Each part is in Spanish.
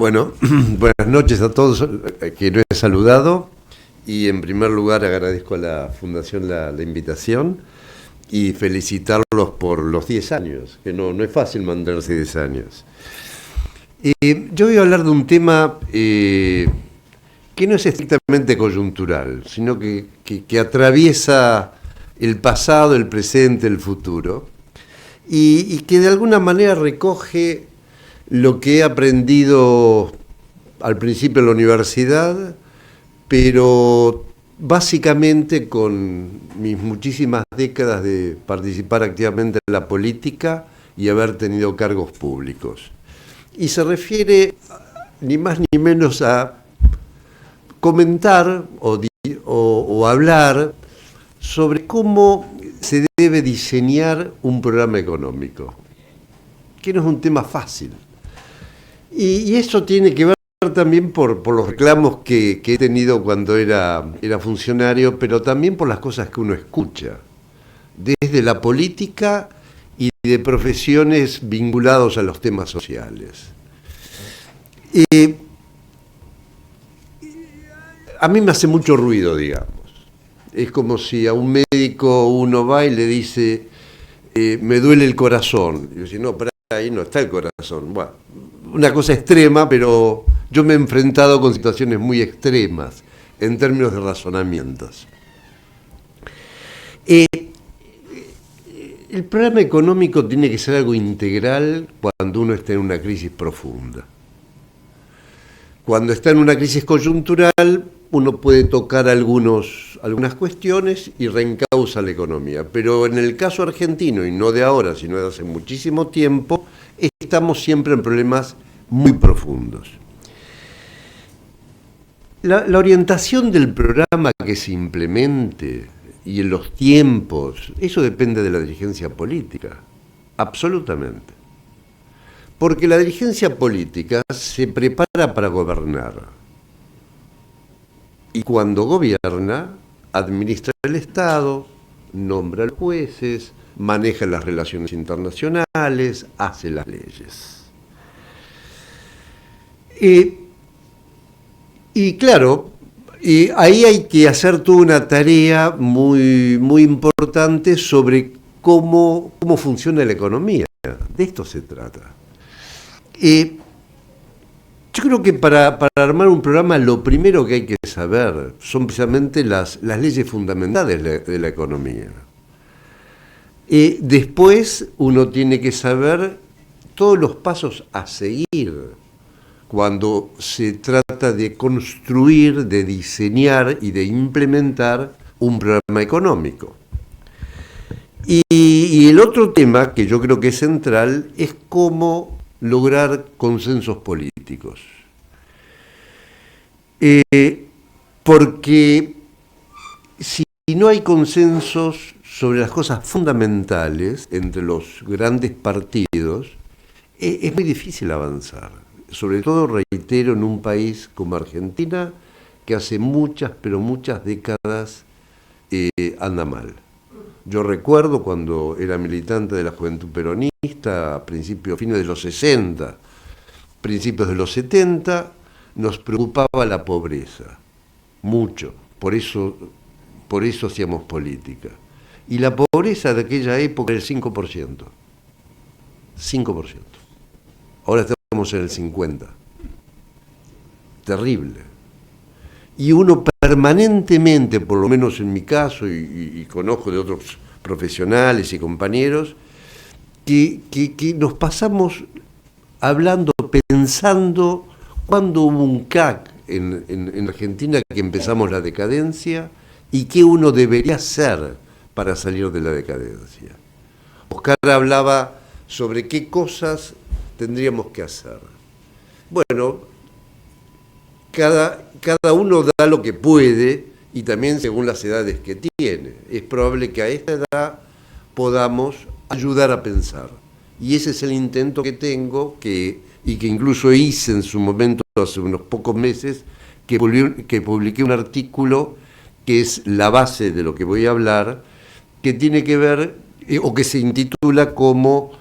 Bueno, buenas noches a todos que no he saludado y en primer lugar agradezco a la Fundación la invitación y felicitarlos por los 10 años, que no es fácil mantenerse 10 años. Yo voy a hablar de un tema que no es estrictamente coyuntural, sino que atraviesa el pasado, el presente, el futuro y que de alguna manera recoge lo que he aprendido al principio en la universidad, pero básicamente con mis muchísimas décadas de participar activamente en la política y haber tenido cargos públicos. Y se refiere ni más ni menos a comentar o hablar sobre cómo se debe diseñar un programa económico, que no es un tema fácil. Y eso tiene que ver también por los reclamos que he tenido cuando era funcionario, pero también por las cosas que uno escucha, desde la política y de profesiones vinculados a los temas sociales. A mí me hace mucho ruido, digamos. Es como si a un médico uno va y le dice, me duele el corazón. Y yo digo, no, pero ahí no está el corazón. Bueno, una cosa extrema, pero yo me he enfrentado con situaciones muy extremas en términos de razonamientos. El programa económico tiene que ser algo integral cuando uno está en una crisis profunda. Cuando está en una crisis coyuntural, uno puede tocar algunas cuestiones y reencausa la economía. Pero en el caso argentino, y no de ahora, sino de hace muchísimo tiempo, estamos siempre en problemas muy profundos. La orientación del programa que se implemente y en los tiempos, eso depende de la dirigencia política, absolutamente. Porque la dirigencia política se prepara para gobernar. Y cuando gobierna, administra el Estado, nombra a los jueces, maneja las relaciones internacionales, hace las leyes. Y claro, ahí hay que hacer toda una tarea muy, muy importante sobre cómo funciona la economía. De esto se trata. Yo creo que para armar un programa lo primero que hay que saber son precisamente las leyes fundamentales de la economía. Después uno tiene que saber todos los pasos a seguir cuando se trata de construir, de diseñar y de implementar un programa económico. Y el otro tema que yo creo que es central es cómo lograr consensos políticos. Porque si no hay consensos sobre las cosas fundamentales entre los grandes partidos, es muy difícil avanzar. Sobre todo, reitero, en un país como Argentina, que hace muchas, pero muchas décadas anda mal. Yo recuerdo cuando era militante de la Juventud Peronista, a fines de los 60, principios de los 70, nos preocupaba la pobreza, mucho, por eso hacíamos política. Y la pobreza de aquella época era el 5%. 5%. Ahora estamos en el 50%. Terrible. Y uno permanentemente, por lo menos en mi caso, y conozco de otros profesionales y compañeros, que nos pasamos hablando, pensando cuándo hubo un crack en Argentina que empezamos la decadencia y qué uno debería hacer para salir de la decadencia. Oscar hablaba sobre qué cosas tendríamos que hacer. Bueno, cada uno da lo que puede y también según las edades que tiene. Es probable que a esta edad podamos ayudar a pensar. Y ese es el intento que tengo y que incluso hice en su momento hace unos pocos meses, que publiqué un artículo que es la base de lo que voy a hablar, que tiene que ver, o que se intitula como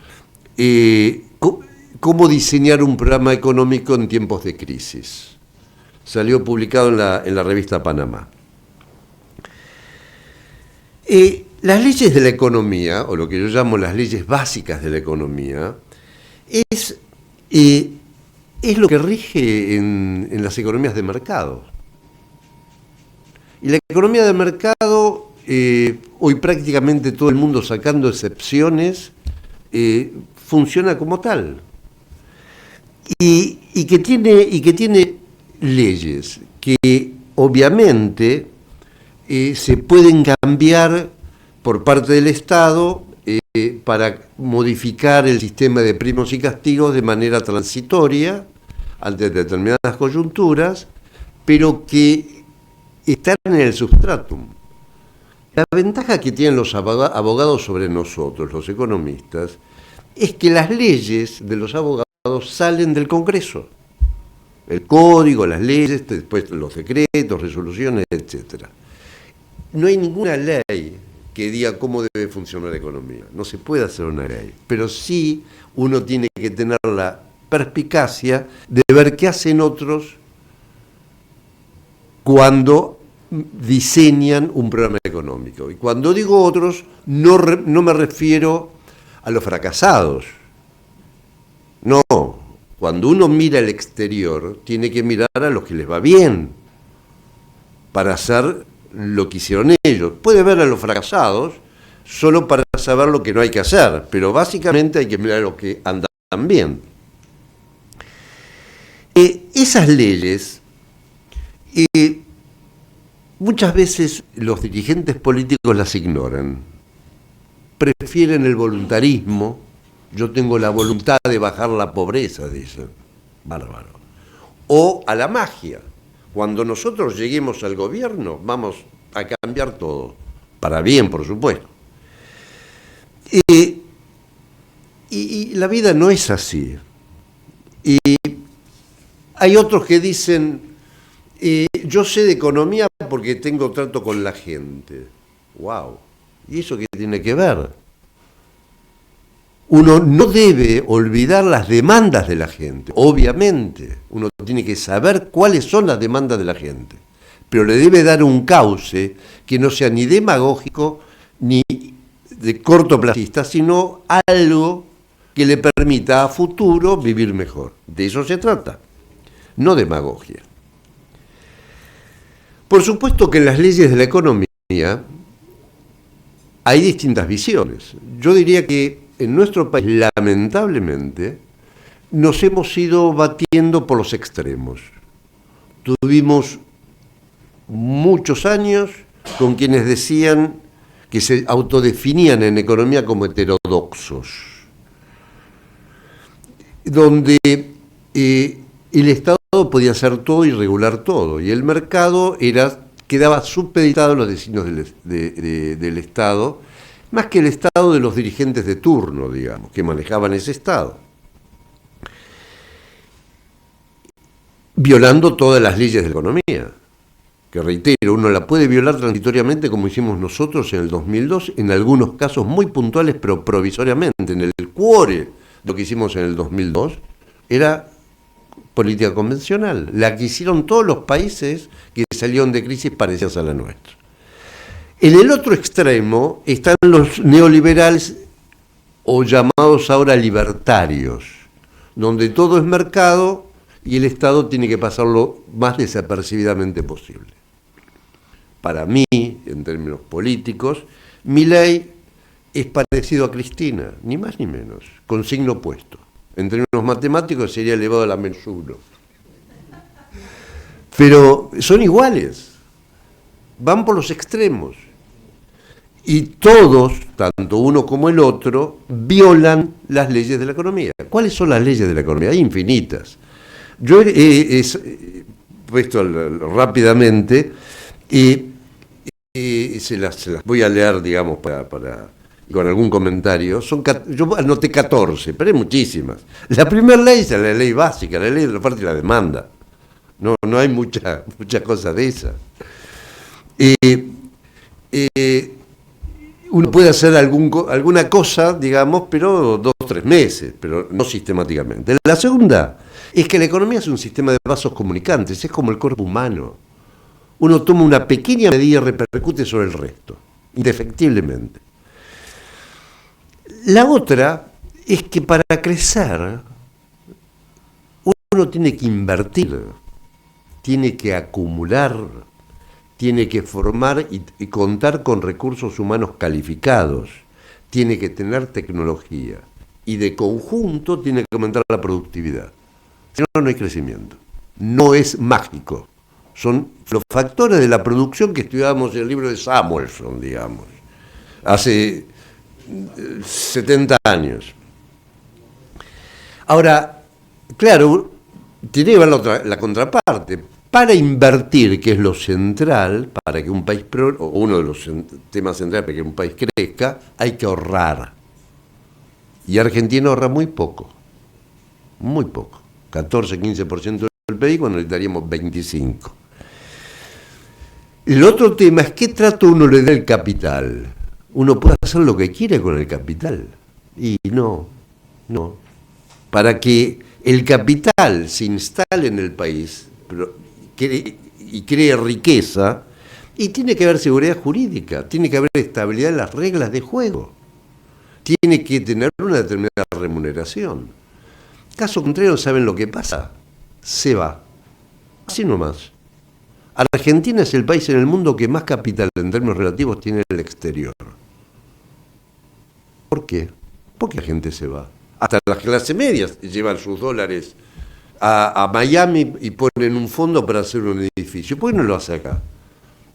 cómo diseñar un programa económico en tiempos de crisis. Salió publicado en la revista Panamá. Las leyes de la economía, o lo que yo llamo las leyes básicas de la economía, es lo que rige en las economías de mercado. Y la economía de mercado, hoy prácticamente todo el mundo, sacando excepciones, funciona como tal. Y que tiene leyes que obviamente se pueden cambiar por parte del Estado para modificar el sistema de primos y castigos de manera transitoria ante determinadas coyunturas, pero que están en el substratum. La ventaja que tienen los abogados sobre nosotros, los economistas, es que las leyes de los abogados salen del Congreso. El código, las leyes, después los decretos, resoluciones, etc. No hay ninguna ley que diga cómo debe funcionar la economía. No se puede hacer una ley. Pero sí uno tiene que tener la perspicacia de ver qué hacen otros cuando diseñan un programa económico. Y cuando digo otros, no me refiero a los fracasados. No, cuando uno mira al exterior, tiene que mirar a los que les va bien para hacer lo que hicieron ellos. Puede ver a los fracasados solo para saber lo que no hay que hacer, pero básicamente hay que mirar a los que andan bien. Esas leyes, muchas veces los dirigentes políticos las ignoran. Prefieren el voluntarismo. Yo tengo la voluntad de bajar la pobreza, dicen. Bárbaro. O a la magia. Cuando nosotros lleguemos al gobierno, vamos a cambiar todo. Para bien, por supuesto. Y la vida no es así. Y hay otros que dicen, yo sé de economía porque tengo trato con la gente. ¡Wow! ¿Y eso qué tiene que ver? Uno no debe olvidar las demandas de la gente, obviamente. Uno tiene que saber cuáles son las demandas de la gente, pero le debe dar un cauce que no sea ni demagógico ni de cortoplacista, sino algo que le permita a futuro vivir mejor. De eso se trata, no demagogia. Por supuesto que en las leyes de la economía hay distintas visiones. Yo diría que en nuestro país, lamentablemente, nos hemos ido batiendo por los extremos. Tuvimos muchos años con quienes decían que se autodefinían en economía como heterodoxos, donde el Estado podía hacer todo y regular todo, y el mercado quedaba supeditado a los designios del Estado, más que el Estado de los dirigentes de turno, digamos, que manejaban ese Estado. Violando todas las leyes de la economía, que reitero, uno la puede violar transitoriamente como hicimos nosotros en el 2002, en algunos casos muy puntuales, pero provisoriamente. En el cuore, lo que hicimos en el 2002, era política convencional, la que hicieron todos los países que salieron de crisis parecidas a la nuestra. En el otro extremo están los neoliberales o llamados ahora libertarios, donde todo es mercado y el Estado tiene que pasarlo más desapercibidamente posible. Para mí, en términos políticos, Milei es parecido a Cristina, ni más ni menos, con signo opuesto. En términos matemáticos sería elevado a la menos uno. Pero son iguales, van por los extremos. Y todos, tanto uno como el otro, violan las leyes de la economía. ¿Cuáles son las leyes de la economía? Hay infinitas. Yo he puesto rápidamente se las voy a leer, digamos, con algún comentario. Yo anoté 14, pero hay muchísimas. La primera ley es la ley básica, la ley de la oferta y la demanda. No hay mucha cosa de esa. Uno puede hacer alguna cosa, digamos, pero 2 o 3 meses, pero no sistemáticamente. La segunda es que la economía es un sistema de vasos comunicantes, es como el cuerpo humano. Uno toma una pequeña medida y repercute sobre el resto, indefectiblemente. La otra es que para crecer uno tiene que invertir, tiene que acumular, tiene que formar y contar con recursos humanos calificados, tiene que tener tecnología y de conjunto tiene que aumentar la productividad. Si no, no hay crecimiento. No es mágico. Son los factores de la producción que estudiábamos en el libro de Samuelson, digamos, hace 70 años. Ahora, claro, tiene que ver la contraparte. Para invertir, que es lo central, para que un país, o uno de los temas centrales para que un país crezca, hay que ahorrar. Y Argentina ahorra muy poco, 14-15% del PIB cuando necesitaríamos 25%. El otro tema es qué trato uno le da al capital. Uno puede hacer lo que quiere con el capital. Y no. Para que el capital se instale en el país y cree riqueza, y tiene que haber seguridad jurídica, tiene que haber estabilidad en las reglas de juego, tiene que tener una determinada remuneración. Caso contrario, ¿saben lo que pasa? Se va. Así nomás. Argentina es el país en el mundo que más capital en términos relativos tiene en el exterior. ¿Por qué? Porque la gente se va. Hasta las clases medias llevan sus dólares a Miami y ponen un fondo para hacer un edificio. ¿Por qué no lo hace acá?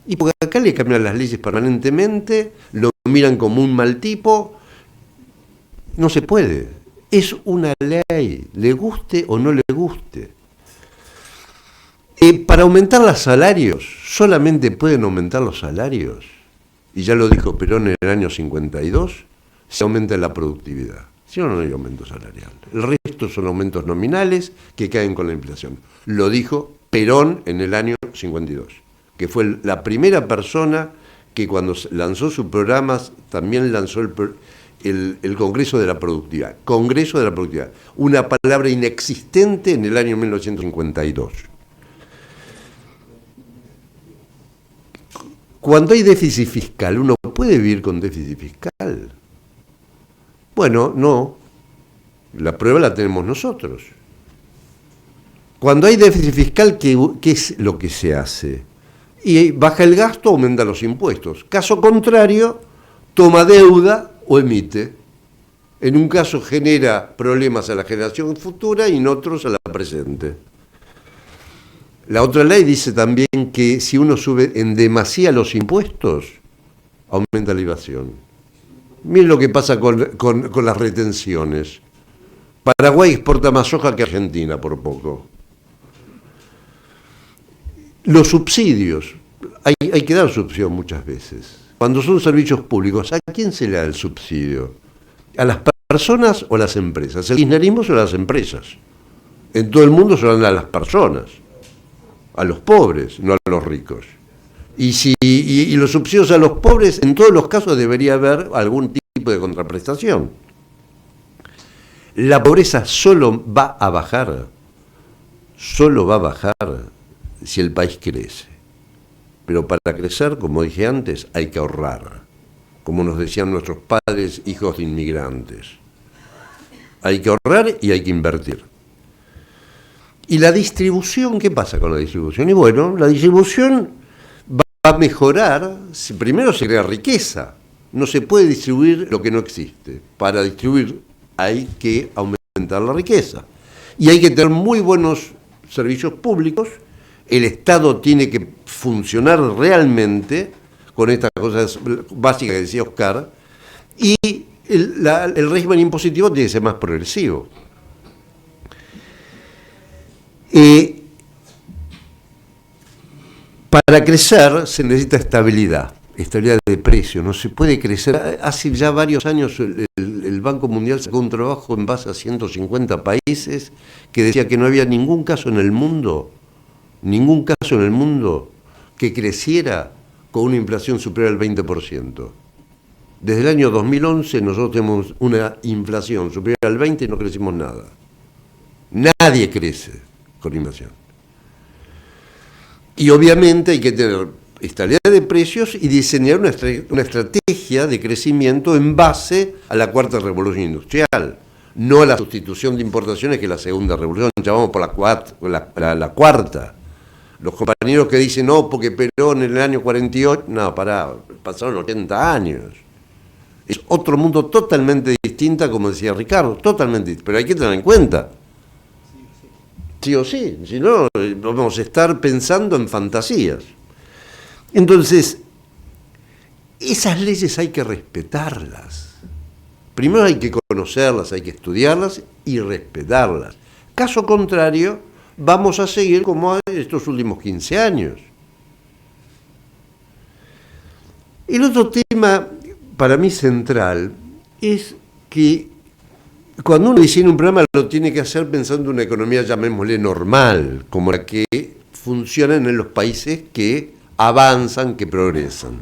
Y porque acá le cambian las leyes permanentemente, lo miran como un mal tipo. No se puede. Es una ley, le guste o no le guste. Para aumentar los salarios, solamente pueden aumentar los salarios, y ya lo dijo Perón en el año 52, se aumenta la productividad. Si no, no hay aumento salarial. El resto son aumentos nominales que caen con la inflación. Lo dijo Perón en el año 52, que fue la primera persona que cuando lanzó sus programas también lanzó el Congreso de la Productividad. Congreso de la Productividad. Una palabra inexistente en el año 1952. Cuando hay déficit fiscal, ¿uno puede vivir con déficit fiscal? Bueno, no. La prueba la tenemos nosotros. Cuando hay déficit fiscal, ¿qué es lo que se hace? Y baja el gasto, aumenta los impuestos. Caso contrario, toma deuda o emite. En un caso genera problemas a la generación futura y en otros a la presente. La otra ley dice también que si uno sube en demasía los impuestos, aumenta la evasión. Miren lo que pasa con las retenciones. Paraguay exporta más soja que Argentina, por poco. Los subsidios, hay que dar subsidio muchas veces. Cuando son servicios públicos, ¿a quién se le da el subsidio? ¿A las personas o a las empresas? El kirchnerismo son las empresas. En todo el mundo se dan a las personas. A los pobres, no a los ricos. Y los subsidios a los pobres, en todos los casos debería haber algún tipo de contraprestación. La pobreza solo va a bajar si el país crece. Pero para crecer, como dije antes, hay que ahorrar. Como nos decían nuestros padres, hijos de inmigrantes. Hay que ahorrar y hay que invertir. ¿Y la distribución? ¿Qué pasa con la distribución? Y bueno, la distribución va a mejorar si primero se crea riqueza. No se puede distribuir lo que no existe. Para distribuir hay que aumentar la riqueza. Y hay que tener muy buenos servicios públicos. El Estado tiene que funcionar realmente con estas cosas básicas que decía Oscar. Y el régimen impositivo tiene que ser más progresivo. Para crecer se necesita estabilidad de precio, no se puede crecer. Hace ya varios años el Banco Mundial sacó un trabajo en base a 150 países que decía que no había ningún caso en el mundo que creciera con una inflación superior al 20%. Desde el año 2011 nosotros tenemos una inflación superior al 20 y no crecimos nada. Nadie crece con inflación. Y obviamente hay que tener estabilidad de precios y diseñar una estrategia de crecimiento en base a la cuarta revolución industrial, no a la sustitución de importaciones, que es la segunda revolución, ya vamos por la cuarta. Los compañeros que dicen, no, porque Perón en el año 48, no, pasaron 80 años. Es otro mundo totalmente distinto, como decía Ricardo, totalmente distinto, pero hay que tener en cuenta. Sí o sí, si no, vamos a estar pensando en fantasías. Entonces, esas leyes hay que respetarlas. Primero hay que conocerlas, hay que estudiarlas y respetarlas. Caso contrario, vamos a seguir como estos últimos 15 años. El otro tema, para mí central, es que cuando uno diseña un programa lo tiene que hacer pensando en una economía, llamémosle normal, como la que funciona en los países que avanzan, que progresan.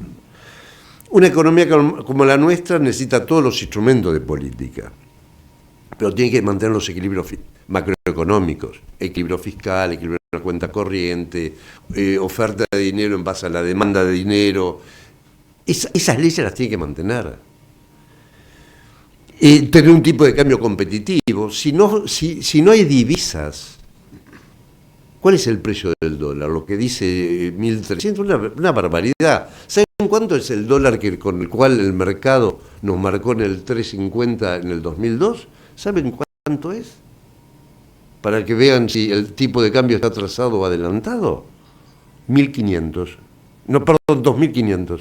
Una economía como la nuestra necesita todos los instrumentos de política, pero tiene que mantener los equilibrios macroeconómicos, equilibrio fiscal, equilibrio de la cuenta corriente, oferta de dinero en base a la demanda de dinero. Esas leyes las tiene que mantener. Tener un tipo de cambio competitivo. Si no hay divisas, ¿cuál es el precio del dólar? Lo que dice 1.300, una barbaridad. ¿Saben cuánto es el dólar con el cual el mercado nos marcó en el 3.50 en el 2002? ¿Saben cuánto es? Para que vean si el tipo de cambio está atrasado o adelantado. 1.500. No, perdón, 2.500.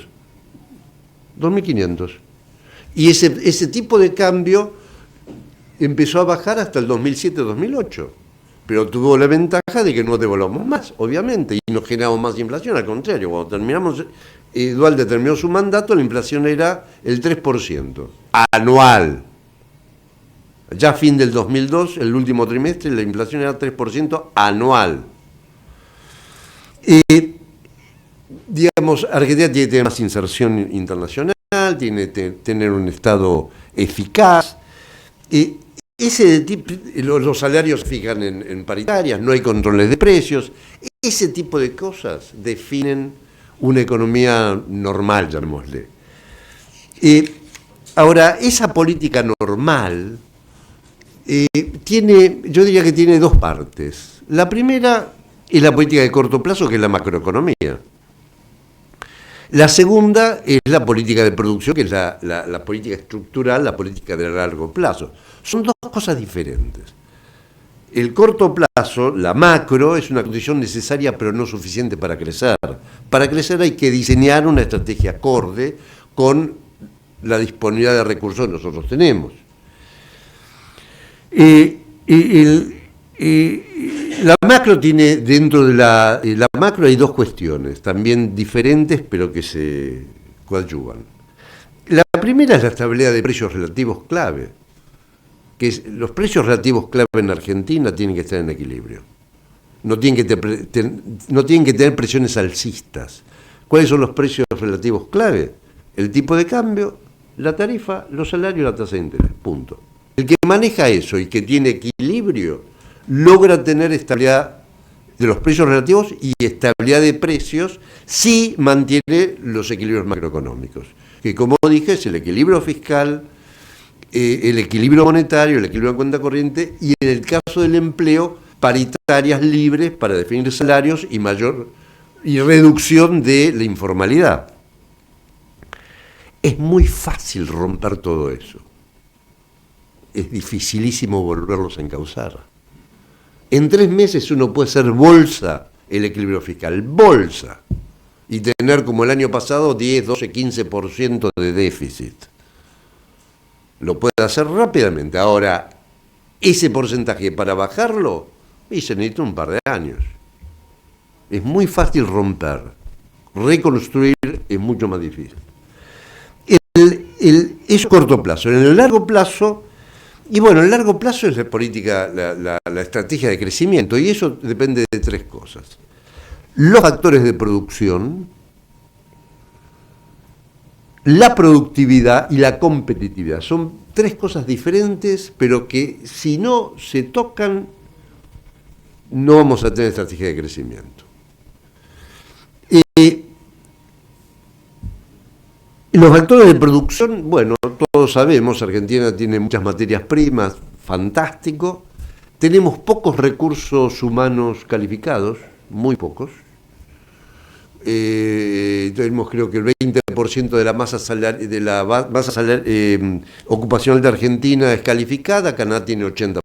2.500. Y ese tipo de cambio empezó a bajar hasta el 2007-2008. Pero tuvo la ventaja de que no devolvamos más, obviamente, y no generamos más inflación. Al contrario, cuando terminamos, Duhalde terminó su mandato, la inflación era el 3%, anual. Ya a fin del 2002, el último trimestre, la inflación era 3% anual. Digamos, Argentina tiene que tener más inserción internacional, tiene que tener un Estado eficaz. Los salarios se fijan en paritarias, no hay controles de precios. Ese tipo de cosas definen una economía normal, llamémosle. Ahora, esa política normal yo diría que tiene dos partes. La primera es la política de corto plazo, que es la macroeconomía. La segunda es la política de producción, que es la política estructural, la política de largo plazo. Son dos cosas diferentes. El corto plazo, la macro, es una condición necesaria pero no suficiente para crecer. Para crecer hay que diseñar una estrategia acorde con la disponibilidad de recursos que nosotros tenemos. La macro tiene, dentro de la macro hay dos cuestiones, también diferentes, pero que se coadyuvan. La primera es la estabilidad de precios relativos clave, los precios relativos clave en Argentina tienen que estar en equilibrio. No tienen que tener presiones alcistas. ¿Cuáles son los precios relativos clave? El tipo de cambio, la tarifa, los salarios y la tasa de interés, punto. El que maneja eso y que tiene equilibrio logra tener estabilidad de los precios relativos y estabilidad de precios si mantiene los equilibrios macroeconómicos, que como dije es el equilibrio fiscal, el equilibrio monetario, el equilibrio de cuenta corriente y en el caso del empleo, paritarias libres para definir salarios y reducción de la informalidad. Es muy fácil romper todo eso. Es dificilísimo volverlos a encauzar. En 3 meses uno puede hacer bolsa el equilibrio fiscal, bolsa, y tener como el año pasado 10, 12, 15% de déficit. Lo puede hacer rápidamente. Ahora, ese porcentaje para bajarlo, se necesita un par de años. Es muy fácil romper. Reconstruir es mucho más difícil. Es corto plazo. En el largo plazo, y bueno, el largo plazo es la política, la estrategia de crecimiento, y eso depende de 3 cosas. Los factores de producción, La productividad y la competitividad son tres cosas diferentes, pero que si no se tocan, no vamos a tener estrategia de crecimiento. Los factores de producción, bueno, todos sabemos, Argentina tiene muchas materias primas, fantástico. Tenemos pocos recursos humanos calificados, muy pocos. Tenemos creo que el 20% de la masa ocupacional de Argentina es calificada, Canadá tiene 80%.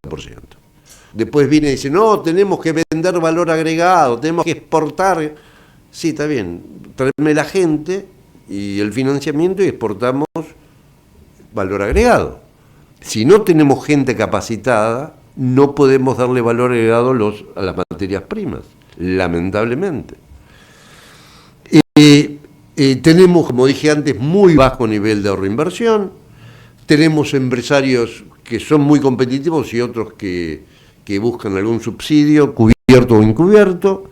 Después viene y dice, no, tenemos que vender valor agregado, tenemos que exportar. Sí, está bien, tráeme la gente y el financiamiento y exportamos valor agregado. Si no tenemos gente capacitada, no podemos darle valor agregado a las materias primas, lamentablemente. Tenemos, como dije antes, muy bajo nivel de ahorro e inversión. Tenemos empresarios que son muy competitivos y otros que buscan algún subsidio, cubierto o encubierto.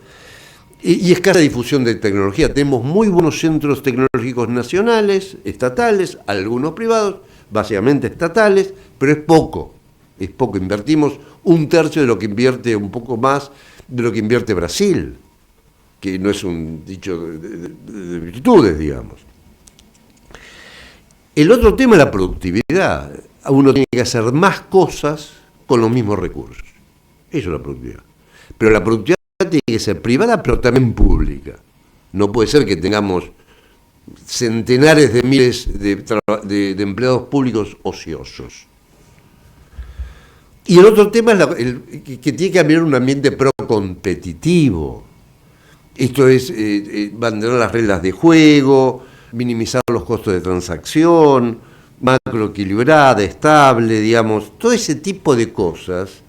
Y escasa difusión de tecnología. Tenemos muy buenos centros tecnológicos nacionales, estatales, algunos privados, básicamente estatales, pero es poco. Es poco. Invertimos un tercio de lo que invierte, un poco más de lo que invierte Brasil, que no es un dicho de virtudes, digamos. El otro tema es la productividad. Uno tiene que hacer más cosas con los mismos recursos. Eso es la productividad. Pero la productividad tiene que ser privada, pero también pública. No puede ser que tengamos centenares de miles de empleados públicos ociosos. Y el otro tema es que tiene que haber un ambiente pro-competitivo. Esto es mantener las reglas de juego, minimizar los costos de transacción, macroequilibrada, estable, digamos, todo ese tipo de cosas,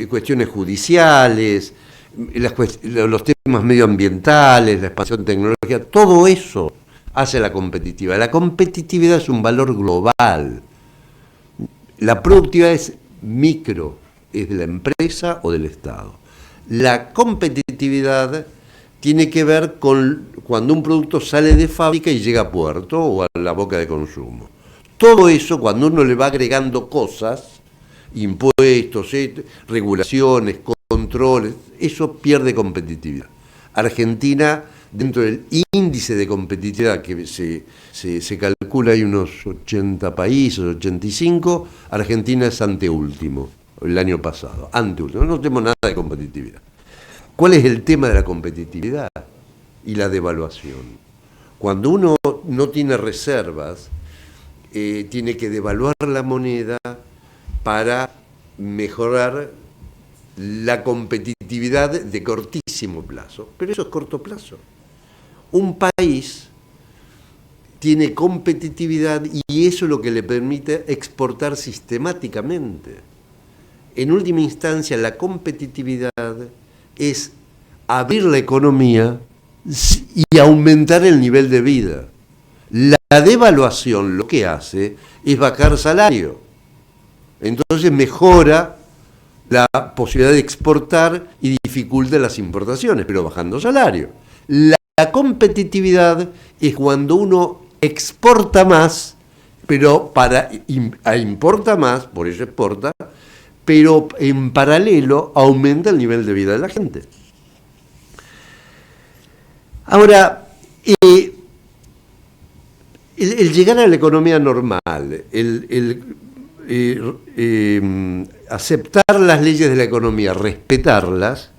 cuestiones judiciales, los temas medioambientales, la expansión tecnológica, todo eso hace la competitividad. La competitividad es un valor global. La productividad es micro, es de la empresa o del Estado. La competitividad tiene que ver con cuando un producto sale de fábrica y llega a puerto o a la boca de consumo. Todo eso, cuando uno le va agregando cosas, impuestos, regulaciones, controles, eso pierde competitividad. Argentina, dentro del índice de competitividad que se calcula, hay unos 80 países, 85, Argentina es anteúltimo. El año pasado, anteúltimo, no tenemos nada de competitividad. ¿Cuál es el tema de la competitividad y la devaluación? Cuando uno no tiene reservas, tiene que devaluar la moneda para mejorar la competitividad de cortísimo plazo. Pero eso es corto plazo. Un país tiene competitividad y eso es lo que le permite exportar sistemáticamente. En última instancia, la competitividad es abrir la economía y aumentar el nivel de vida. La devaluación lo que hace es bajar salario. Entonces mejora la posibilidad de exportar y dificulta las importaciones, pero bajando salario. La competitividad es cuando uno exporta más, pero importa más, por eso exporta, pero en paralelo aumenta el nivel de vida de la gente. Ahora, el llegar a la economía normal, aceptar las leyes de la economía, respetarlas,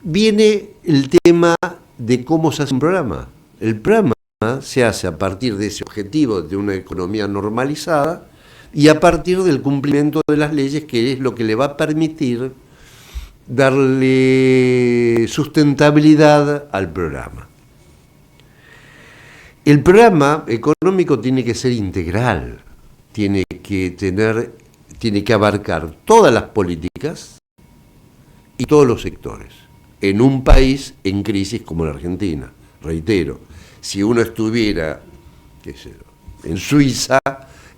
viene el tema de cómo se hace un programa. El programa se hace a partir de ese objetivo de una economía normalizada y a partir del cumplimiento de las leyes, que es lo que le va a permitir darle sustentabilidad al programa. El programa económico tiene que ser integral, tiene que abarcar todas las políticas y todos los sectores. En un país en crisis como la Argentina, reitero, si uno estuviera, qué sé yo, en Suiza,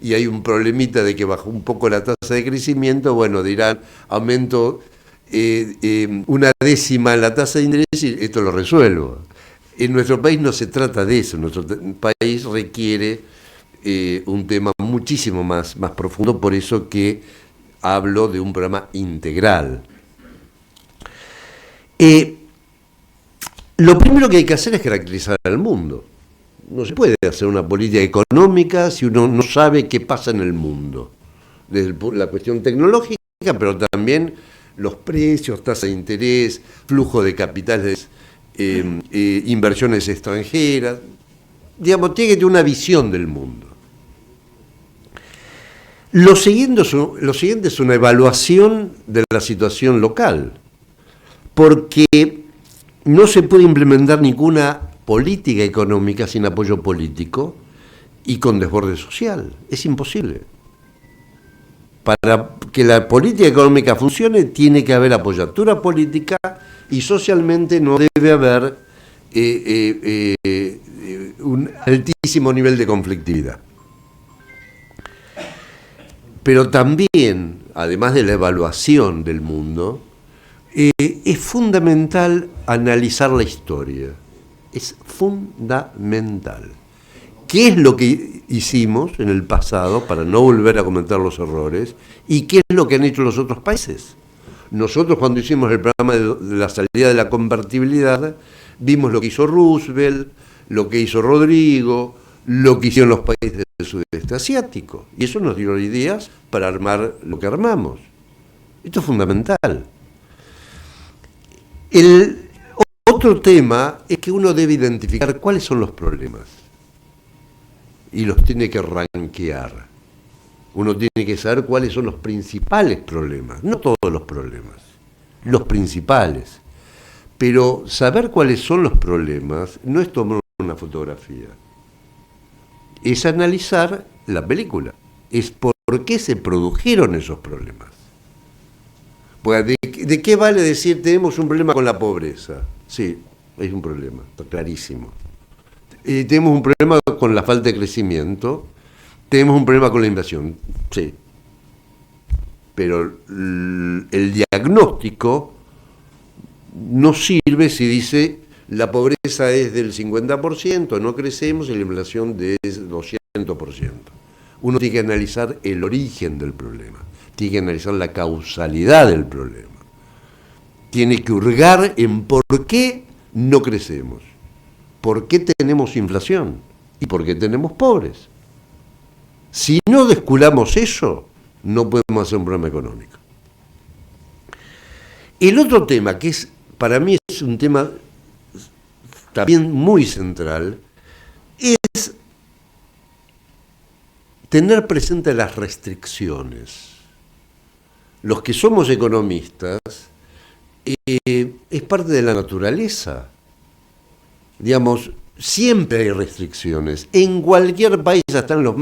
y hay un problemita de que bajó un poco la tasa de crecimiento, bueno, dirán, aumento una décima en la tasa de interés y esto lo resuelvo. En nuestro país no se trata de eso, nuestro país requiere un tema muchísimo más profundo, por eso que hablo de un programa integral. Lo primero que hay que hacer es caracterizar al mundo. No se puede hacer una política económica si uno no sabe qué pasa en el mundo. Desde la cuestión tecnológica, pero también los precios, tasa de interés, flujo de capitales, inversiones extranjeras. Digamos, tiene que tener una visión del mundo. Lo siguiente es una evaluación de la situación local, porque no se puede implementar ninguna política económica sin apoyo político y con desborde social. Es imposible. Para que la política económica funcione tiene que haber apoyatura política y socialmente no debe haber un altísimo nivel de conflictividad. Pero también, además de la evaluación del mundo, es fundamental analizar la historia. Es fundamental. ¿Qué es lo que hicimos en el pasado para no volver a cometer los errores? ¿Y qué es lo que han hecho los otros países? Nosotros, cuando hicimos el programa de la salida de la convertibilidad, vimos lo que hizo Roosevelt, lo que hizo Rodrigo, lo que hicieron los países del sudeste asiático. Y eso nos dio ideas para armar lo que armamos. Esto es fundamental. El otro tema es que uno debe identificar cuáles son los problemas y los tiene que rankear. Uno tiene que saber cuáles son los principales problemas, no todos los problemas, los principales. Pero saber cuáles son los problemas no es tomar una fotografía, es analizar la película, es por qué se produjeron esos problemas. Pues ¿de qué vale decir tenemos un problema con la pobreza? Sí, es un problema, está clarísimo. Tenemos un problema con la falta de crecimiento, tenemos un problema con la inversión, sí. Pero el diagnóstico no sirve si dice la pobreza es del 50%, no crecemos y la inflación es 200%. Uno tiene que analizar el origen del problema, tiene que analizar la causalidad del problema, tiene que hurgar en por qué no crecemos, por qué tenemos inflación y por qué tenemos pobres. Si no desculamos eso, no podemos hacer un programa económico. El otro tema, que para mí es un tema también muy central, es tener presente las restricciones. Los que somos economistas, es parte de la naturaleza. Digamos, siempre hay restricciones. En cualquier país, hasta en los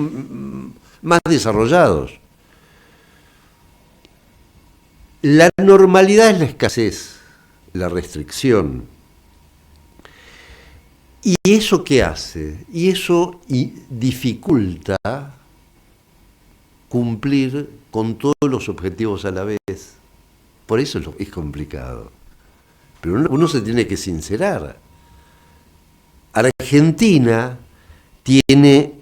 más desarrollados. La normalidad es la escasez, la restricción. ¿Y eso qué hace? Y eso dificulta cumplir con todos los objetivos a la vez. Por eso es complicado. Pero uno se tiene que sincerar. Argentina tiene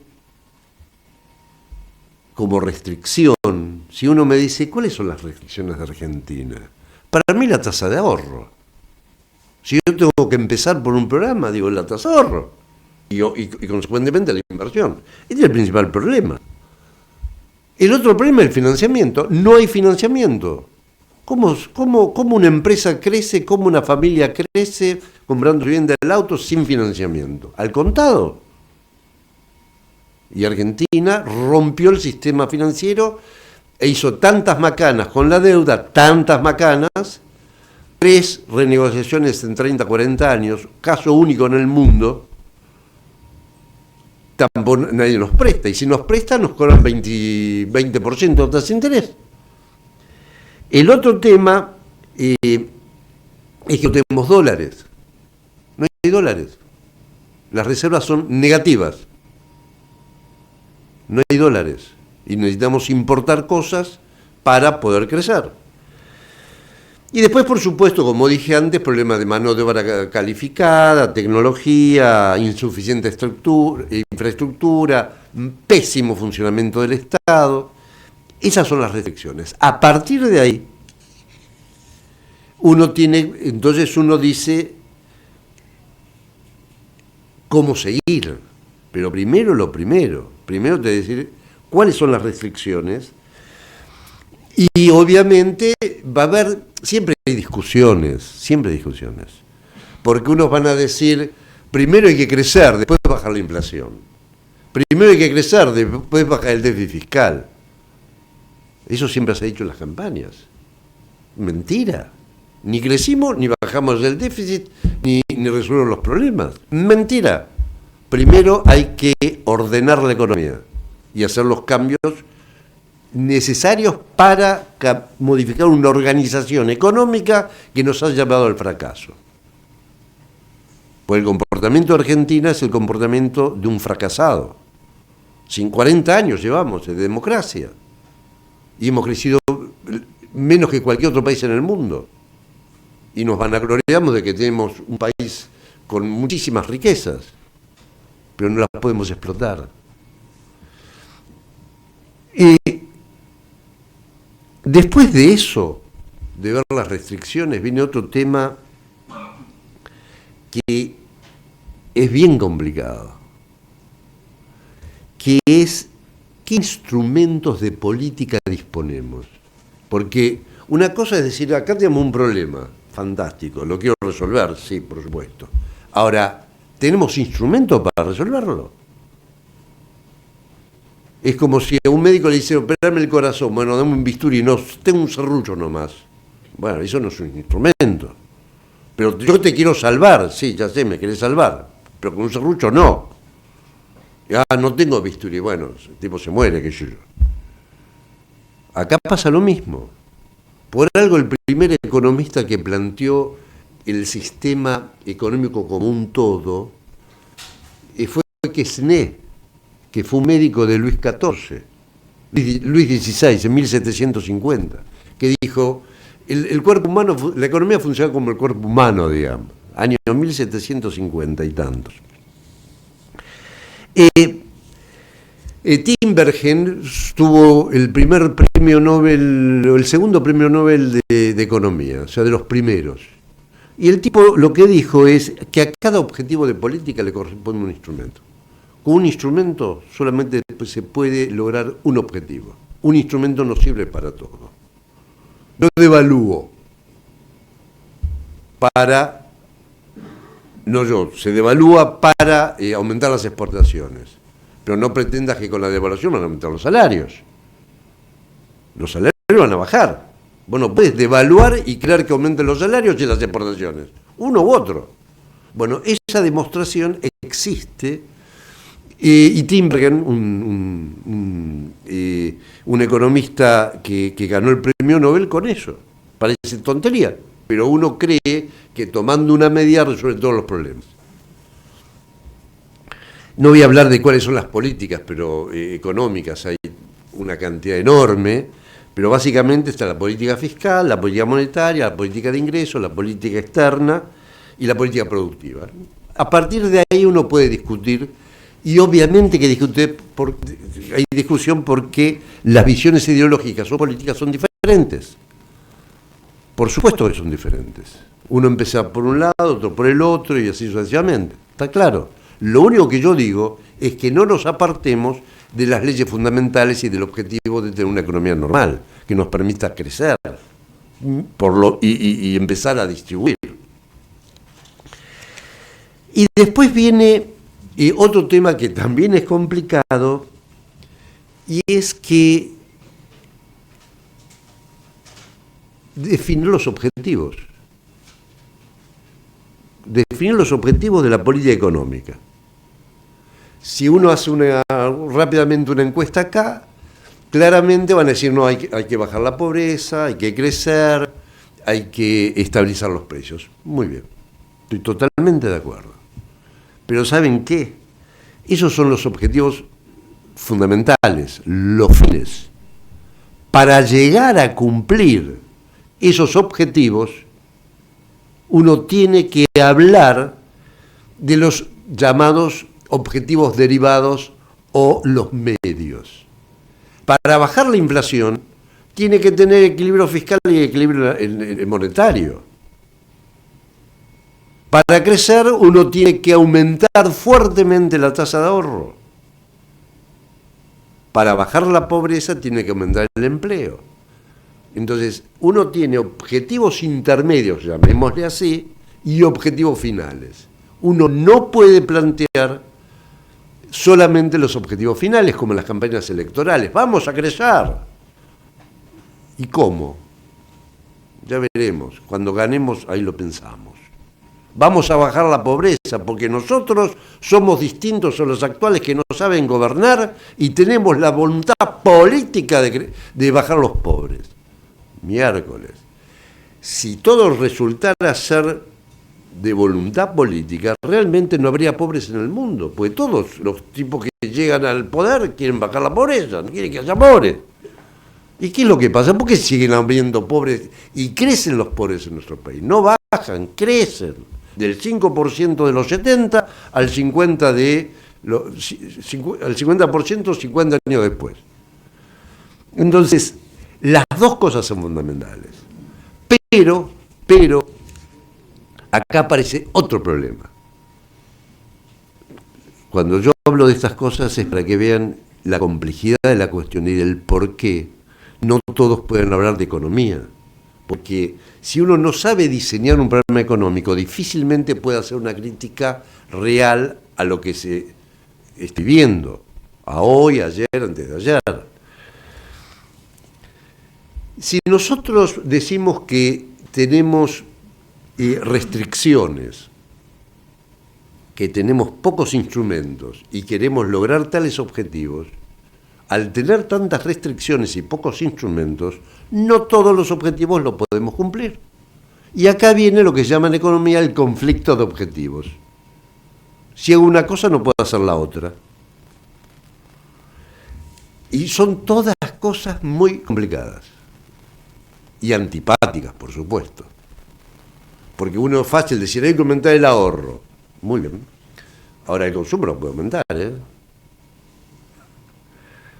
como restricción, si uno me dice, ¿cuáles son las restricciones de Argentina? Para mí la tasa de ahorro. Si yo tengo que empezar por un programa, digo la tasa de ahorro y consecuentemente la inversión. Este es el principal problema. El otro problema es el financiamiento. No hay financiamiento. ¿Cómo una empresa crece, cómo una familia crece comprando vivienda del auto sin financiamiento? Al contado. Y Argentina rompió el sistema financiero e hizo tantas macanas con la deuda, tantas macanas, 3 renegociaciones en 30, 40 años, caso único en el mundo, tampoco nadie nos presta. Y si nos presta, nos cobran 20% de tasa de interés. El otro tema es que no tenemos dólares. No hay dólares. Las reservas son negativas. No hay dólares. Y necesitamos importar cosas para poder crecer. Y después, por supuesto, como dije antes, problemas de mano de obra calificada, tecnología, insuficiente infraestructura, pésimo funcionamiento del Estado. Esas son las reflexiones. A partir de ahí, entonces uno dice cómo seguir. Pero primero lo primero. Primero te decir cuáles son las restricciones. Y obviamente va a haber, siempre hay discusiones. Porque unos van a decir, primero hay que crecer, después bajar la inflación. Primero hay que crecer, después bajar el déficit fiscal. Eso siempre se ha dicho en las campañas. Mentira. Ni crecimos, ni bajamos el déficit, ni resolvemos los problemas. Mentira. Primero hay que ordenar la economía y hacer los cambios necesarios para modificar una organización económica que nos ha llevado al fracaso. Pues el comportamiento de Argentina es el comportamiento de un fracasado. 40 años llevamos de democracia y hemos crecido menos que cualquier otro país en el mundo. Y nos vanagloriamos de que tenemos un país con muchísimas riquezas, pero no las podemos explotar. Y después de eso, de ver las restricciones, viene otro tema que es bien complicado, que es qué instrumentos de política disponemos. Porque una cosa es decir, acá tenemos un problema, fantástico, lo quiero resolver, sí, por supuesto. Ahora, ¿tenemos instrumentos para resolverlo? Es como si a un médico le dice, operarme el corazón, bueno, dame un bisturí, no, tengo un serrucho nomás. Bueno, eso no es un instrumento. Pero yo te quiero salvar, sí, ya sé, me querés salvar, pero con un serrucho no. No tengo bisturí, bueno, el tipo se muere, qué sé yo. Acá pasa lo mismo. Por algo el primer economista que planteó el sistema económico como un todo fue Quesnay, que fue un médico de Luis XIV, Luis XVI, en 1750, que dijo, el cuerpo humano, la economía funciona como el cuerpo humano, digamos, año 1750 y tantos. Tinbergen tuvo el primer premio Nobel, o el segundo premio Nobel de Economía, o sea, de los primeros. Y el tipo lo que dijo es que a cada objetivo de política le corresponde un instrumento. Con un instrumento solamente se puede lograr un objetivo. Un instrumento no sirve para todo. Yo devalúo para... No yo, se devalúa para aumentar las exportaciones. Pero no pretendas que con la devaluación van a aumentar los salarios. Los salarios van a bajar. Bueno, puedes devaluar y crear que aumenten los salarios y las exportaciones. Uno u otro. Bueno, esa demostración existe. Y Tinbergen, un economista que ganó el premio Nobel con eso. Parece tontería, pero uno cree que tomando una medida resuelve todos los problemas. No voy a hablar de cuáles son las políticas económicas, hay una cantidad enorme, pero básicamente está la política fiscal, la política monetaria, la política de ingresos, la política externa y la política productiva. A partir de ahí uno puede discutir. Y obviamente que hay discusión porque las visiones ideológicas o políticas son diferentes. Por supuesto que son diferentes. Uno empieza por un lado, otro por el otro y así sucesivamente. Está claro. Lo único que yo digo es que no nos apartemos de las leyes fundamentales y del objetivo de tener una economía normal, que nos permita crecer y empezar a distribuir. Y después viene... otro tema que también es complicado, y es que definir los objetivos. Definir los objetivos de la política económica. Si uno hace rápidamente una encuesta acá, claramente van a decir, no, hay que bajar la pobreza, hay que crecer, hay que estabilizar los precios. Muy bien, estoy totalmente de acuerdo. Pero ¿saben qué? Esos son los objetivos fundamentales, los fines. Para llegar a cumplir esos objetivos, uno tiene que hablar de los llamados objetivos derivados o los medios. Para bajar la inflación, tiene que tener equilibrio fiscal y equilibrio monetario. Para crecer, uno tiene que aumentar fuertemente la tasa de ahorro. Para bajar la pobreza, tiene que aumentar el empleo. Entonces, uno tiene objetivos intermedios, llamémosle así, y objetivos finales. Uno no puede plantear solamente los objetivos finales, como en las campañas electorales. Vamos a crecer. ¿Y cómo? Ya veremos. Cuando ganemos, ahí lo pensamos. Vamos a bajar la pobreza, porque nosotros somos distintos a los actuales que no saben gobernar y tenemos la voluntad política de bajar los pobres. Miércoles. Si todo resultara ser de voluntad política, realmente no habría pobres en el mundo, porque todos los tipos que llegan al poder quieren bajar la pobreza, no quieren que haya pobres. ¿Y qué es lo que pasa? ¿Por qué siguen habiendo pobres y crecen los pobres en nuestro país? No bajan, crecen. Del 5% de los 70 al 50% al 50% 50 años después. Entonces, las dos cosas son fundamentales. Pero, acá aparece otro problema. Cuando yo hablo de estas cosas es para que vean la complejidad de la cuestión y del por qué no todos pueden hablar de economía. Porque si uno no sabe diseñar un programa económico, difícilmente puede hacer una crítica real a lo que se está viviendo, a hoy, ayer, antes de ayer. Si nosotros decimos que tenemos restricciones, que tenemos pocos instrumentos y queremos lograr tales objetivos, al tener tantas restricciones y pocos instrumentos, no todos los objetivos los podemos cumplir. Y acá viene lo que se llama en economía el conflicto de objetivos. Si hago una cosa, no puedo hacer la otra. Y son todas cosas muy complicadas. Y antipáticas, por supuesto. Porque uno es fácil decir, hay que aumentar el ahorro. Muy bien. Ahora el consumo no puede aumentar, ¿eh?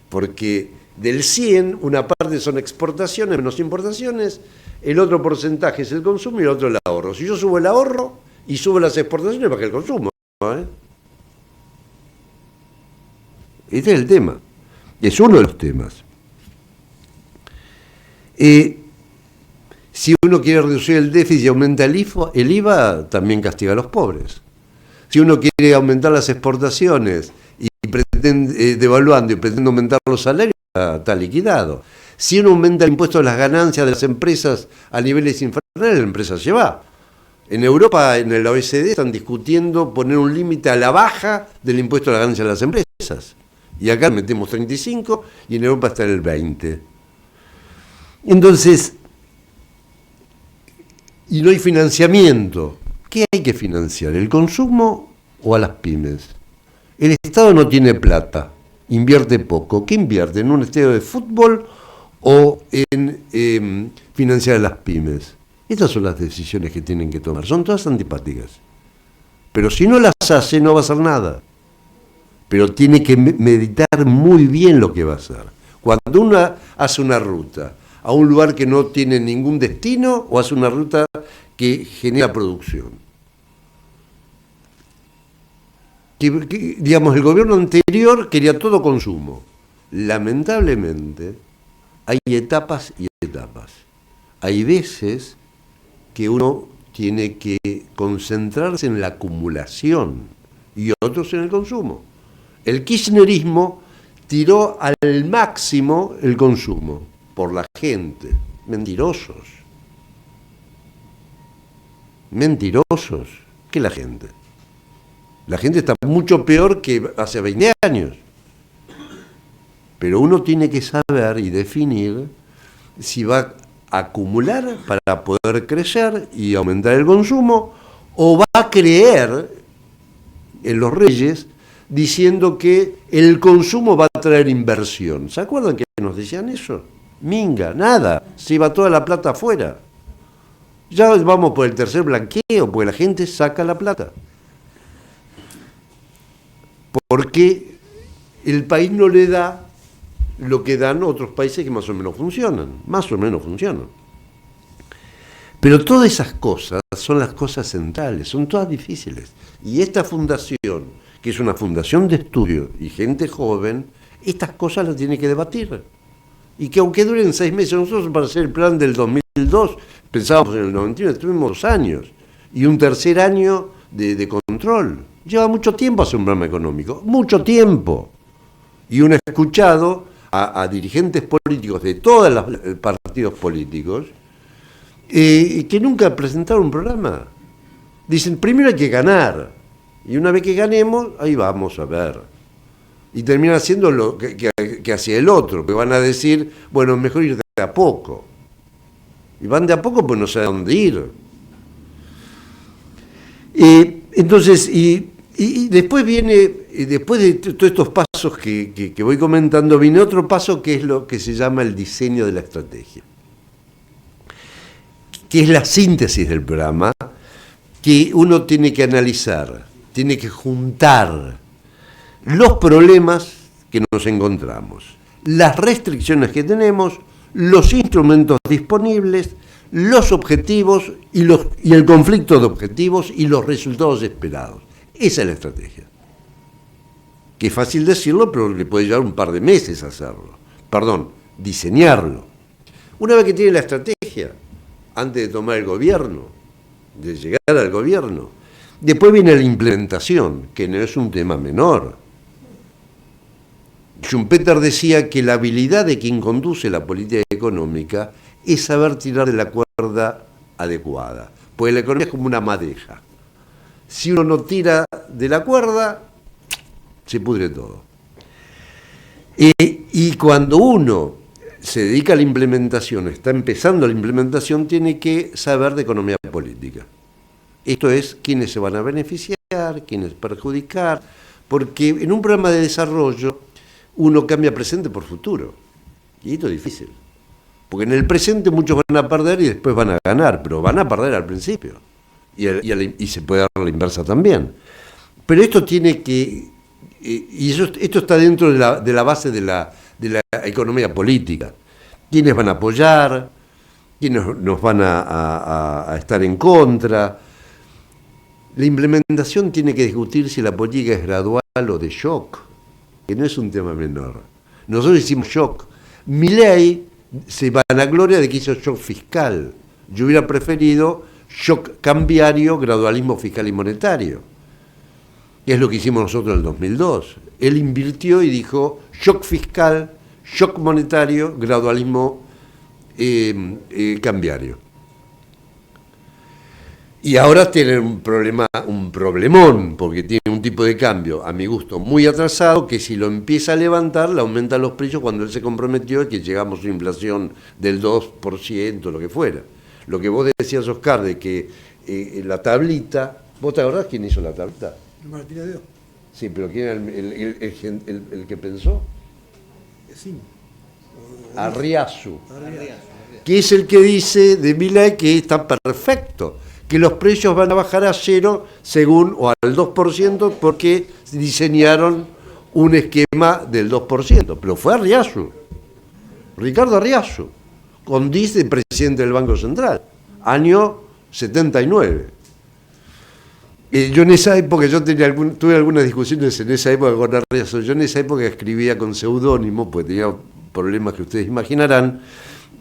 Porque del 100, una parte son exportaciones menos importaciones, el otro porcentaje es el consumo y el otro el ahorro. Si yo subo el ahorro y subo las exportaciones, baja el consumo, ¿eh? Este es el tema. Es uno de los temas. Si uno quiere reducir el déficit y aumenta el IVA, también castiga a los pobres. Si uno quiere aumentar las exportaciones y pretende, devaluando y pretende aumentar los salarios, está liquidado. Si uno aumenta el impuesto de las ganancias de las empresas a niveles infernales, la empresa se va. En Europa, en el OECD, están discutiendo poner un límite a la baja del impuesto de las ganancias de las empresas. Y acá metemos 35 y en Europa está en el 20. Entonces, y no hay financiamiento. ¿Qué hay que financiar? ¿El consumo o a las pymes? El Estado no tiene plata, invierte poco. ¿Qué invierte? ¿En un estadio de fútbol o en financiar a las pymes? Estas son las decisiones que tienen que tomar. Son todas antipáticas. Pero si no las hace, no va a hacer nada. Pero tiene que meditar muy bien lo que va a hacer. Cuando uno hace una ruta a un lugar que no tiene ningún destino o hace una ruta que genera producción. Digamos, el gobierno anterior quería todo consumo. Lamentablemente, hay etapas y etapas. Hay veces que uno tiene que concentrarse en la acumulación y otros en el consumo. El kirchnerismo tiró al máximo el consumo por la gente. Mentirosos. Mentirosos. ¿Qué la gente? La gente está mucho peor que hace 20 años. Pero uno tiene que saber y definir si va a acumular para poder crecer y aumentar el consumo, o va a creer en los reyes diciendo que el consumo va a traer inversión. ¿Se acuerdan que nos decían eso? Minga, nada, se iba toda la plata afuera. Ya vamos por el tercer blanqueo, porque la gente saca la plata. Porque el país no le da lo que dan otros países que más o menos funcionan. Más o menos funcionan. Pero todas esas cosas son las cosas centrales, son todas difíciles. Y esta fundación, que es una fundación de estudio y gente joven, estas cosas las tiene que debatir. Y que aunque duren 6 meses, nosotros para hacer el plan del 2002, pensábamos en el 91, tuvimos 2 años. Y un tercer año de control. Lleva mucho tiempo hacer un programa económico, mucho tiempo. Y uno ha escuchado a dirigentes políticos de todos los partidos políticos que nunca presentaron un programa. Dicen, primero hay que ganar. Y una vez que ganemos, ahí vamos a ver. Y terminan haciendo lo que hacía el otro, que van a decir, bueno, mejor ir de a poco. Y van de a poco, pues no saben a dónde ir. Entonces, y después viene, después de todos estos pasos que voy comentando, viene otro paso que es lo que se llama el diseño de la estrategia, que es la síntesis del programa, que uno tiene que analizar, tiene que juntar los problemas que nos encontramos, las restricciones que tenemos, los instrumentos disponibles, los objetivos y el conflicto de objetivos y los resultados esperados. Esa es la estrategia. Que es fácil decirlo, pero le puede llevar un par de meses hacerlo. Diseñarlo. Una vez que tiene la estrategia, antes de tomar el gobierno, de llegar al gobierno, después viene la implementación, que no es un tema menor. Schumpeter decía que la habilidad de quien conduce la política económica es saber tirar de la cuerda adecuada, porque la economía es como una madeja. Si uno no tira de la cuerda, se pudre todo. Y cuando uno se dedica a la implementación, está empezando la implementación, tiene que saber de economía política. Esto es quiénes se van a beneficiar, quiénes perjudicar, porque en un programa de desarrollo uno cambia presente por futuro. Y esto es difícil. Porque en el presente muchos van a perder y después van a ganar, pero van a perder al principio. Y se puede dar la inversa también. Pero esto tiene que... esto está dentro de la base de la economía política. ¿Quiénes van a apoyar? ¿Quiénes nos van a estar en contra? La implementación tiene que discutir si la política es gradual o de shock, que no es un tema menor. Nosotros hicimos shock. Milei se vanagloria de que hizo shock fiscal. Yo hubiera preferido shock cambiario, gradualismo fiscal y monetario, que es lo que hicimos nosotros en el 2002. Él invirtió y dijo shock fiscal, shock monetario, gradualismo cambiario. Y ahora tienen un problemón, porque tiene un tipo de cambio, a mi gusto, muy atrasado, que si lo empieza a levantar, le aumenta los precios cuando él se comprometió que llegamos a una inflación del 2%, lo que fuera. Lo que vos decías, Oscar, de que la tablita, ¿vos te acordás quién hizo la tablita? Martínez de O. Sí, pero ¿quién era el que pensó? Sí. Arriazu. Que es el que dice de Milei que está perfecto, que los precios van a bajar a 0 según, o al 2%, porque diseñaron un esquema del 2%. Pero fue Arriazu, Ricardo Arriazu, con dice presidente del Banco Central, año 79. Yo en esa época, tuve algunas discusiones en esa época con Arriazu. Yo en esa época escribía con seudónimo, pues tenía problemas que ustedes imaginarán,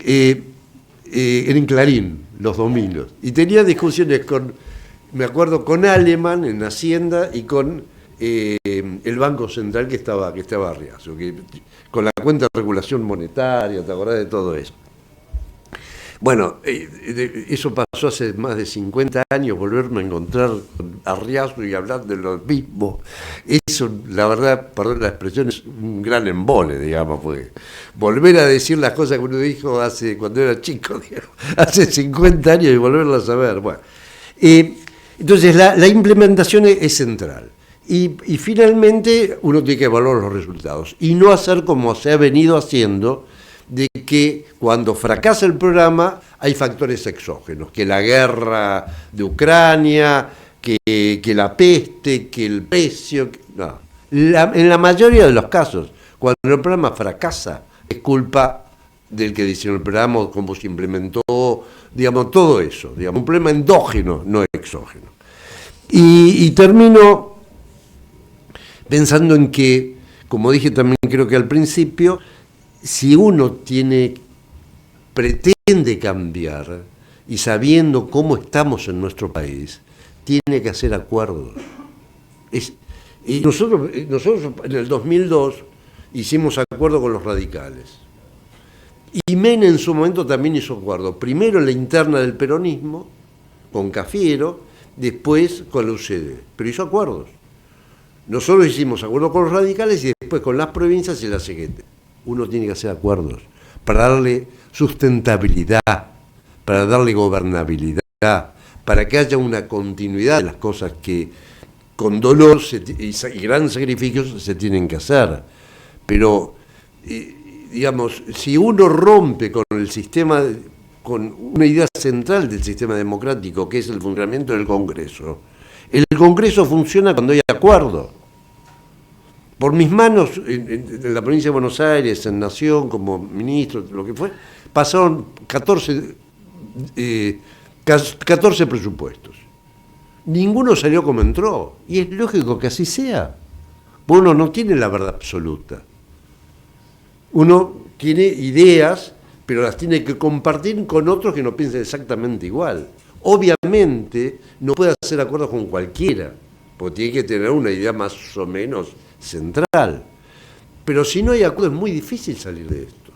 en Clarín, los domingos. Y tenía discusiones me acuerdo, con Alemán en Hacienda y con el Banco Central que estaba Arriazu, con la cuenta de regulación monetaria, ¿te acordás de todo eso? Bueno, eso pasó hace más de 50 años, volverme a encontrar con Arriazu y hablar de lo mismo. Eso, la verdad, perdón la expresión, es un gran embole, digamos, porque volver a decir las cosas que uno dijo cuando era chico, digamos, hace 50 años y volverlas a ver. Bueno, entonces la implementación es central. Y finalmente uno tiene que evaluar los resultados y no hacer como se ha venido haciendo, de que cuando fracasa el programa hay factores exógenos, que la guerra de Ucrania, que la peste, que el precio... No. En la mayoría de los casos, cuando el programa fracasa, es culpa del que diseñó el programa, cómo se implementó, digamos, todo eso, digamos, un problema endógeno, no exógeno. Y termino pensando en que, como dije también creo que al principio, si uno pretende cambiar y sabiendo cómo estamos en nuestro país, tiene que hacer acuerdos. Y nosotros en el 2002 hicimos acuerdo con los radicales. Y Menem en su momento también hizo acuerdo. Primero en la interna del peronismo, con Cafiero, después con la UCD. Pero hizo acuerdos. Nosotros hicimos acuerdos con los radicales y después con las provincias y la CGT. Uno tiene que hacer acuerdos para darle sustentabilidad, para darle gobernabilidad, para que haya una continuidad de las cosas que con dolor y grandes sacrificios se tienen que hacer. Pero, digamos, si uno rompe con el sistema, con una idea central del sistema democrático, que es el funcionamiento del Congreso, el Congreso funciona cuando hay acuerdo. Por mis manos, en la provincia de Buenos Aires, en Nación, como ministro, lo que fue, pasaron 14 presupuestos. Ninguno salió como entró. Y es lógico que así sea. Uno no tiene la verdad absoluta. Uno tiene ideas, pero las tiene que compartir con otros que no piensen exactamente igual. Obviamente no puede hacer acuerdos con cualquiera, porque tiene que tener una idea más o menos central. Pero si no hay acuerdo es muy difícil salir de esto.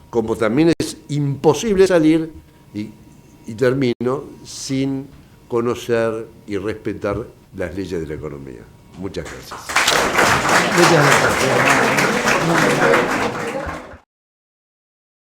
Como también es imposible salir, y termino, sin conocer y respetar las leyes de la economía. Muchas gracias. Muchas gracias.